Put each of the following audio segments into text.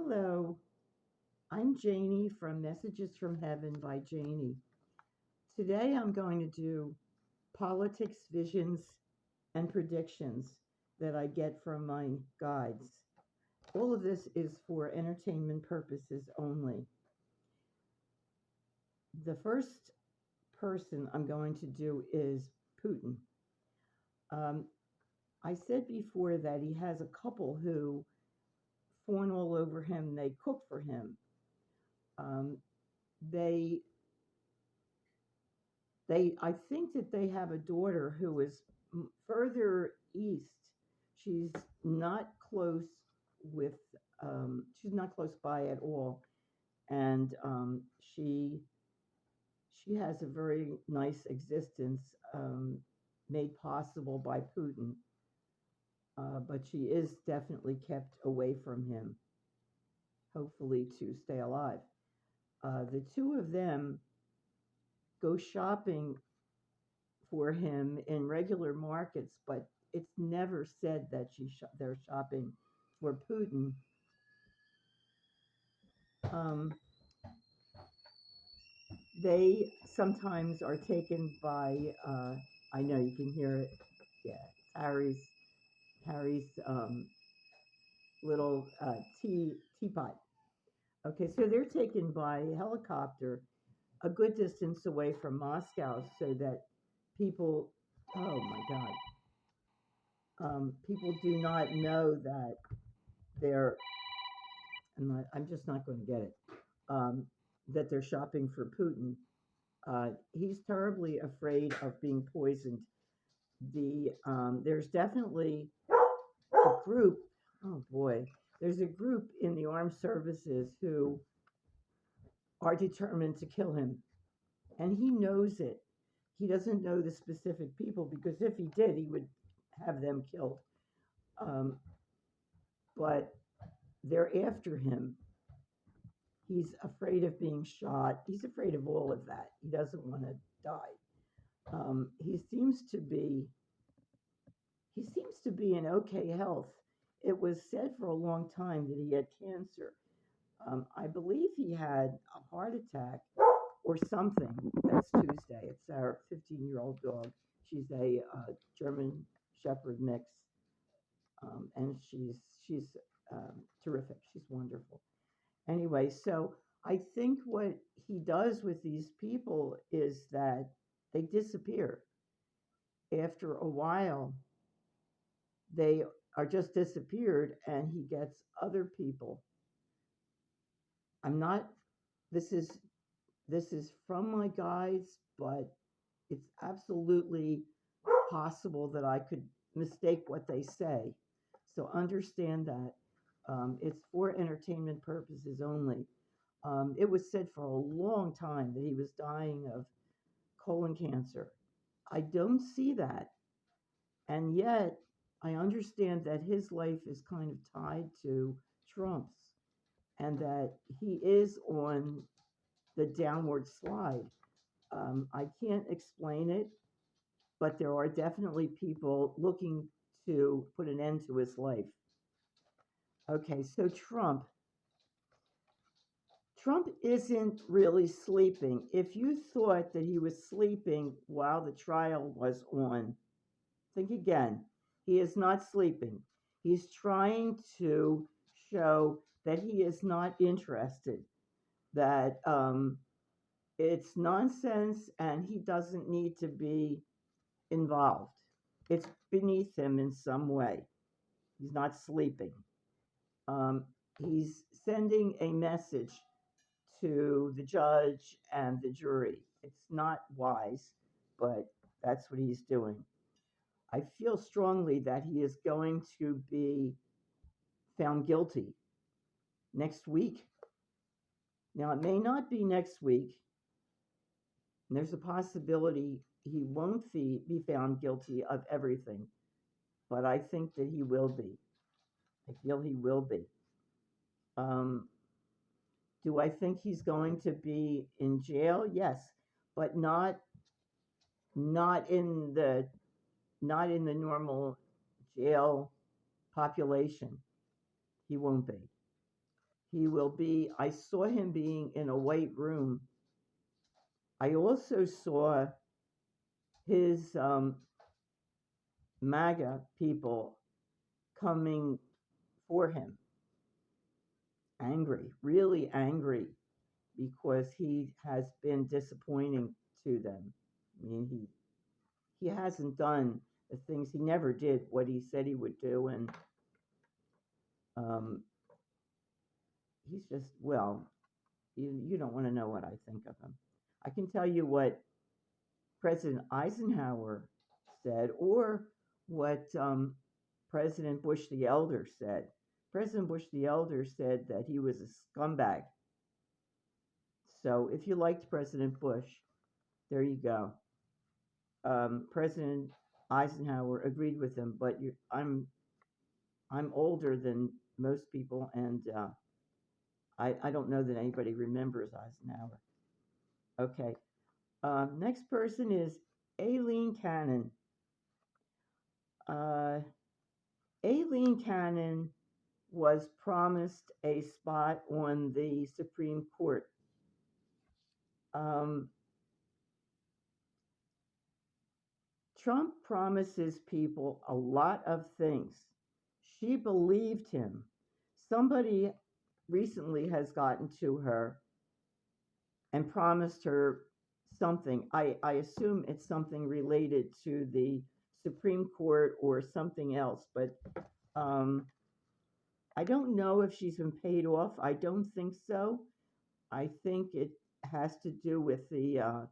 Hello, I'm Jaynee from Messages from Heaven by Jaynee. Today I'm going to do politics, visions, and predictions that I get from my guides. All of this is for entertainment purposes only. The first person I'm going to do is Putin. Um, I said before that he has a couple who fawn all over him, they cook for him. Um, they I think that they have a daughter who is further east. She's not close with she's not close by at all, and she has a very nice existence made possible by Putin, but she is definitely kept away from him, hopefully to stay alive. The two of them go shopping for him in regular markets, but it's never said that they're shopping for Putin. Um, they sometimes are taken by. I know you can hear it. Yeah, Harry's little teapot. Okay, so they're taken by helicopter a good distance away from Moscow, so that people. Oh my God. People do not know that they're I'm just not going to get it. Um, that they're shopping for Putin. He's terribly afraid of being poisoned. There's definitely a group. Oh boy, there's a group in the armed services who are determined to kill him, and he knows it. He doesn't know the specific people because if he did, he would have them killed. Um, but they're after him. He's afraid of being shot. He's afraid of all of that. He doesn't want to die. He seems to be in okay health. It was said for a long time that he had cancer. I believe he had a heart attack or something. That's Tuesday. It's our 15-year-old dog. She's a German Shepherd mix, and she's terrific. She's wonderful. Anyway, so I think what he does with these people is that they disappear. After a while, they are just disappeared, and he gets other people. I'm not, this is, this is from my guides, but it's absolutely possible that I could mistake what they say. So understand that it's for entertainment purposes only. It was said for a long time that he was dying of colon cancer. I don't see that. And yet, I understand that his life is kind of tied to Trump's and that he is on the downward slide. I can't explain it, but there are definitely people looking to put an end to his life. Okay, so Trump isn't really sleeping. If you thought that he was sleeping while the trial was on, think again. He is not sleeping. He's trying to show that he is not interested, that it's nonsense and he doesn't need to be involved. It's beneath him in some way. He's not sleeping. Um, he's sending a message to the judge and the jury. It's not wise, but that's what he's doing. I feel strongly that he is going to be found guilty next week. Now, it may not be next week. And there's a possibility he won't be found guilty of everything, but I think that he will be. I feel he will be. Um, do I think he's going to be in jail? Yes, but not in the not in the normal jail population. He won't be. He will be, I saw him being in a white room. I also saw his MAGA people coming for him, angry, really angry, because he has been disappointing to them. I mean, he hasn't done the things he never did what he said he would do, and um, he's just well. You don't want to know what I think of him. I can tell you what President Eisenhower said, or what President Bush the Elder said. President Bush the Elder said that he was a scumbag. So if you liked President Bush, there you go. President Eisenhower agreed with him, but I'm older than most people, and I don't know that anybody remembers Eisenhower. Okay. Next person is Aline Cannon. Uh, Aline Cannon was promised a spot on the Supreme Court. Um, Trump promises people a lot of things. She believed him. Somebody recently has gotten to her and promised her something. I assume it's something related to the Supreme Court or something else, but um, I don't know if she's been paid off. I don't think so. I think it has to do with the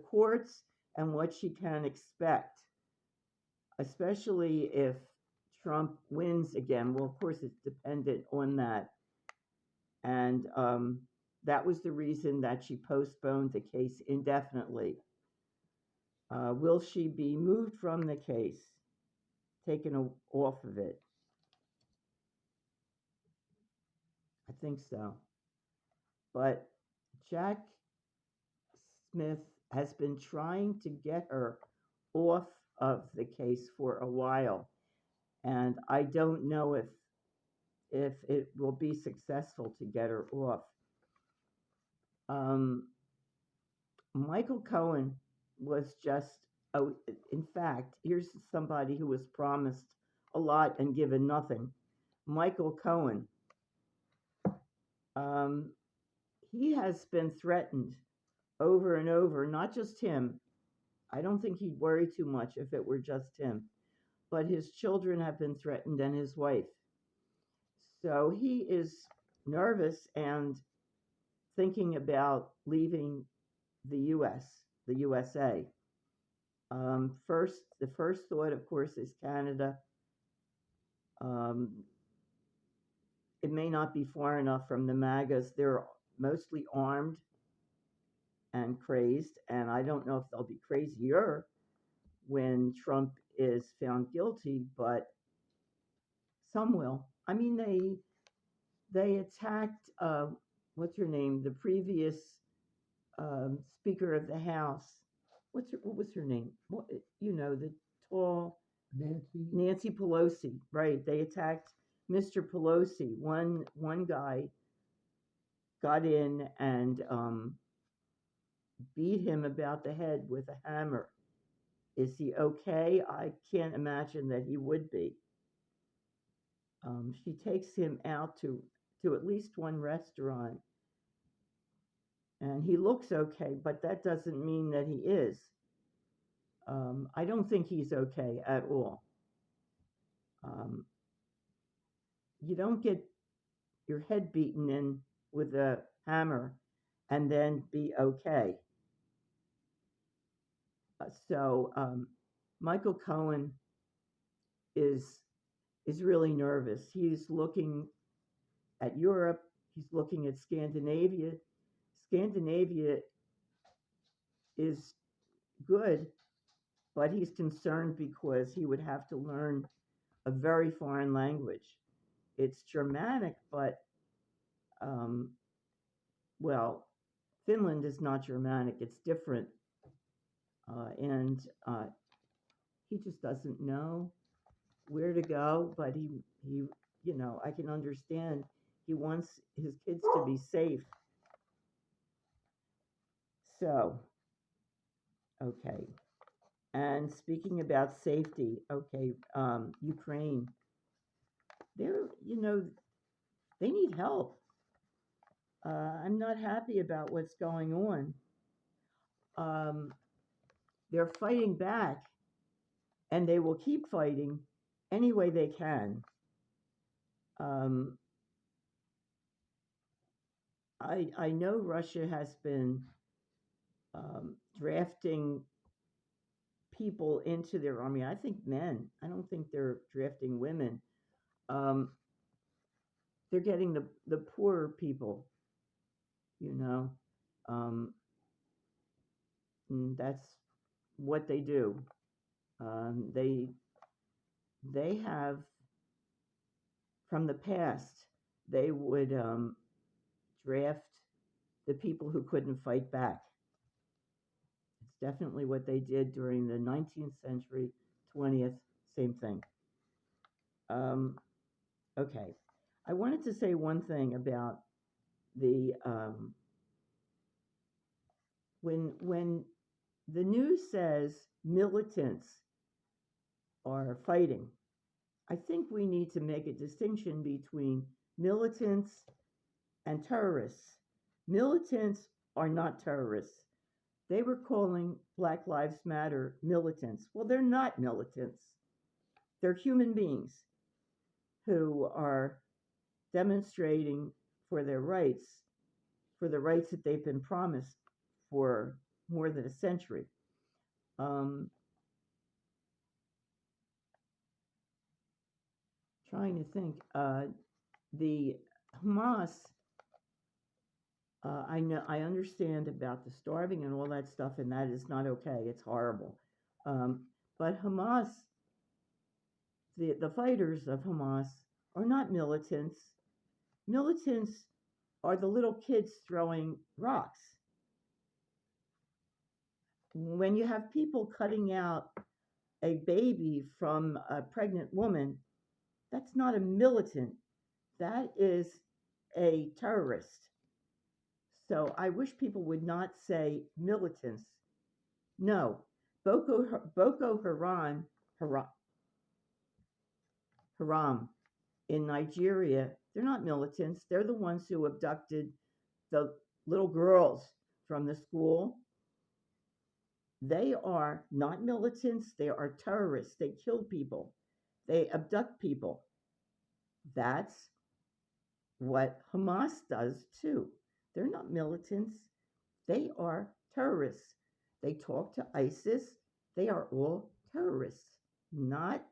courts and what she can expect, especially if Trump wins again. Well, of course, it's dependent on that, and that was the reason that she postponed the case indefinitely. Will she be moved from the case, taken off of it? I think so. But Jack Smith has been trying to get her off of the case for a while, and I don't know if it will be successful to get her off. Um, Michael Cohen was just, oh, in fact, here's somebody who was promised a lot and given nothing. Michael Cohen. Um, he has been threatened over and over, not just him. I don't think he'd worry too much if it were just him, but his children have been threatened and his wife. So he is nervous and thinking about leaving the U.S., the USA. The first thought, of course, is Canada. Um, it may not be far enough from the MAGAs. They're mostly armed and crazed, and I don't know if they'll be crazier when Trump is found guilty, but some will. I mean, they attacked what's her name, the previous Speaker of the House. What was her name? The tall Nancy Pelosi. Right? They attacked Mr. Pelosi. One guy got in and beat him about the head with a hammer. Is he okay? I can't imagine that he would be. She takes him out to at least one restaurant, and he looks okay, but that doesn't mean that he is. I don't think he's okay at all. Um, you don't get your head beaten in with a hammer and then be okay. So Michael Cohen is is really nervous. He's looking at Europe. He's looking at Scandinavia. Scandinavia is good, but he's concerned because he would have to learn a very foreign language. It's Germanic, but um, well, Finland is not Germanic. It's different, and he just doesn't know where to go. But he, I can understand He wants his kids to be safe. So, okay. And speaking about safety, okay, Ukraine, they're, they need help. I'm not happy about what's going on. Um, they're fighting back, and they will keep fighting any way they can. Um, I know Russia has been drafting people into their army. I think men. I don't think they're drafting women. Um, they're getting the poorer people, you know. Um, and that's what they do. Um, they they have from the past. They would draft the people who couldn't fight back. It's definitely what they did during the 19th century, 20th, same thing. Um, okay. I wanted to say one thing about the when the news says militants are fighting, I think we need to make a distinction between militants and terrorists. Militants are not terrorists. They were calling Black Lives Matter militants. Well, they're not militants. They're human beings who are demonstrating for their rights, for the rights that they've been promised for more than a century. Um, trying to think, the Hamas. I understand about the starving and all that stuff, and that is not okay. It's horrible. Um, but Hamas, the fighters of Hamas, are not militants. Militants are the little kids throwing rocks. When you have people cutting out a baby from a pregnant woman, that's not a militant. That is a terrorist. So I wish people would not say militants. No, Boko Haram in Nigeria, they're not militants. They're the ones who abducted the little girls from the school. They are not militants. They are terrorists. They kill people. They abduct people. That's what Hamas does too. They're not militants. They are terrorists. They talk to ISIS. They are all terrorists, not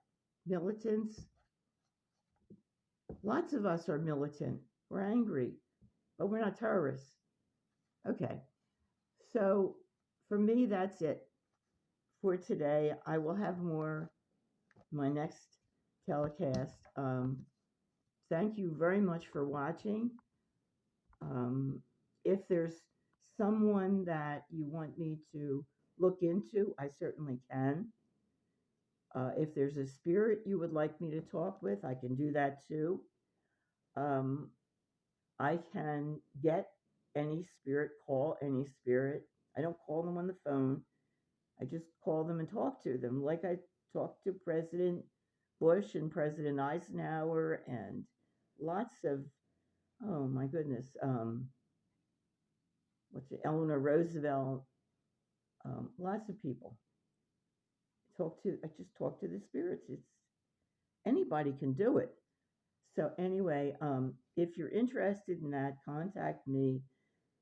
militants. Lots of us are militant. We're angry, but we're not terrorists. Okay. So for me, that's it for today. I will have more my next telecast. Thank you very much for watching. If there's someone that you want me to look into, I certainly can. If there's a spirit you would like me to talk with, I can do that too. Um, I can get any spirit, call any spirit. I don't call them on the phone. I just call them and talk to them, like I talked to President Bush and President Eisenhower and lots of, oh my goodness, what's it, Eleanor Roosevelt, lots of people. I just talk to the spirits. It's anybody can do it. So anyway, if you're interested in that, contact me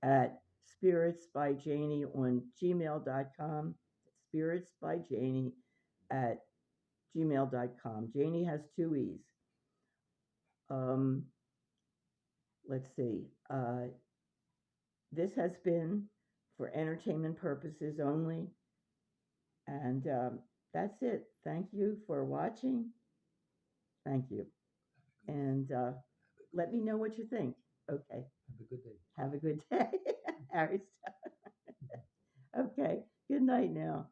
at spiritsbyjaynee on gmail.com. Spiritsbyjaynee at gmail.com. Jaynee has two E's. Um, let's see. This has been for entertainment purposes only. And that's it. Thank you for watching. Thank you. And let me know what you think. Okay. Have a good day. Have a good day. Harry. Okay. Good night now.